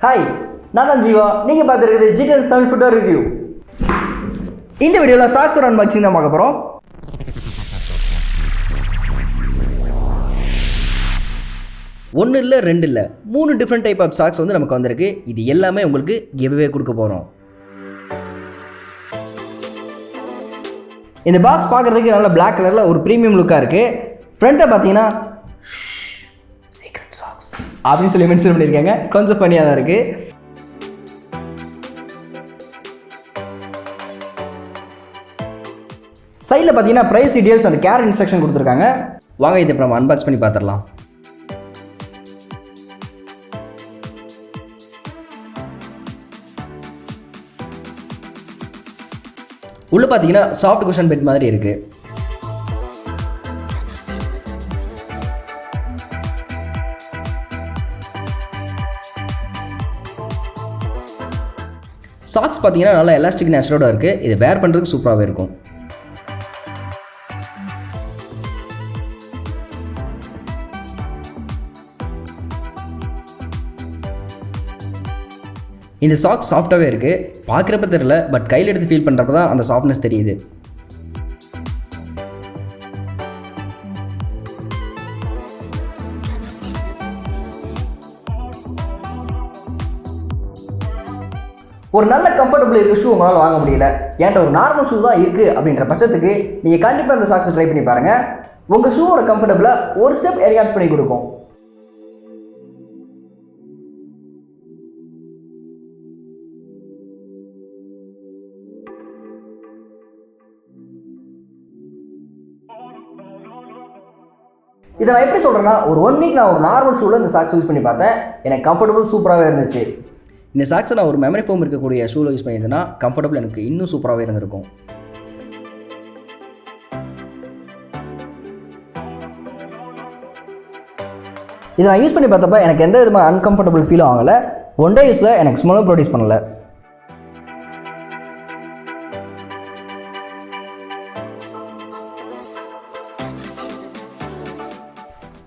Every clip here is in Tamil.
ஹாய், நான் தான் ஜீவா. நீங்கள் பார்த்துருக்குது GTrendz தமிழ் ஃபுட் ரிவ்யூ. இந்த வீடியோவில் சாக்ஸோட அன்பாக்சிங் தான் பார்க்க போகிறோம். ஒன்று இல்லை, ரெண்டு இல்லை, 3 டிஃப்ரெண்ட் டைப் ஆஃப் சாக்ஸ் வந்து நமக்கு வந்திருக்கு. இது எல்லாமே உங்களுக்கு கிவ்அவே கொடுக்க போகிறோம். இந்த பாக்ஸ் பார்க்குறதுக்கு நல்ல பிளாக் கலரில் ஒரு ப்ரீமியம் லுக்காக இருக்குது. ஃப்ரண்ட்டை பார்த்தீங்கன்னா சீக்ரெட் சாக்ஸ் அப்படின்னு சொல்லி மென்ஷன் பண்ணியிருக்காங்க. கொஞ்சம் ஃபன்னியாக தான் இருக்குது. சைடில் பார்த்தீங்கன்னா price details and care instruction கொடுத்துருக்காங்க. வாங்க இதை நம்ம அன்பாக்ஸ் பண்ணி பார்த்துடலாம். உள்ள பார்த்தீங்கன்னா சாஃப்ட் குஷன் பெட் மாதிரி இருக்கு. சாக்ஸ் பார்த்தீங்கன்னா நல்லா எலாஸ்டிக் நேச்சரோட இருக்கு. இது வேர் பண்ணுறதுக்கு சூப்பராகவே இருக்கும். இந்த சாக்ஸ் சாஃப்டாகவே இருக்குது. பார்க்குறப்ப தெரியல, பட் கையில் எடுத்து ஃபீல் பண்ணுறப்ப தான் அந்த சாஃப்ட்னஸ் தெரியுது. ஒரு நல்ல கம்ஃபர்டபுள் இருக்க ஷூ உங்களால் வாங்க முடியல, ஏன்ட்ட ஒரு நார்மல் ஷூ தான் இருக்குது அப்படின்ற பட்சத்துக்கு நீங்கள் கண்டிப்பாக இந்த சாக்ஸை ட்ரை பண்ணி பாருங்கள். உங்கள் ஷூவோட கம்ஃபர்டபுளை ஒரு ஸ்டெப் என்ஹான்ஸ் பண்ணி கொடுக்கும். இதை நான் எப்படி சொல்கிறேன்னா, ஒரு 1 வீக் நான் ஒரு நார்மல் ஷூவில் இந்த சாக்ஸ் யூஸ் பண்ணி பார்த்தேன். எனக்கு கம்ஃபர்டபுள் சூப்பராகவே இருந்துச்சு. இந்த சாக்ஸை நான் ஒரு மெமரி ஃபோம் இருக்கக்கூடிய ஷூவில் யூஸ் பண்ணியிருந்தேன்னா கம்ஃபர்டபுள் எனக்கு இன்னும் சூப்பராகவே இருந்திருக்கும். இதை நான் யூஸ் பண்ணி பார்த்தப்ப எனக்கு எந்த விதமான அன்கம்ஃபர்டபுள் ஃபீலும் ஆகலை. 1 டே யூஸில் எனக்கு ஸ்மெல்லும் ப்ரொடியூஸ் பண்ணலை.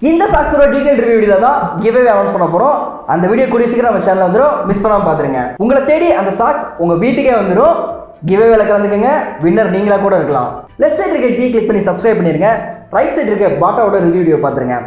இந்த சாக்ஸோட டீடைல் ரிவ்யூ வீடியோல தான் கிவ்அவே அனௌன்ஸ் பண்ண போகிறோம். அந்த வீடியோ கூடிய சீக்கிரம் நம்ம சேனலில் வந்துடும். மிஸ் பண்ணாமல் பார்த்துருங்க. உங்களை தேடி அந்த சாக்ஸ் உங்கள் வீட்டுக்கே வந்துடும். கிவ்அவேல கலந்துக்கங்க. வின்னர் நீங்களாக கூட இருக்கலாம். லெஃப்ட் சைடு இருக்க G கிளிக் பண்ணி சப்ஸ்கிரைப் பண்ணிடுங்க. ரைட் சைடு இருக்க பாட்டாவோட ரிவ்யூ வீடியோ பார்த்துருங்க.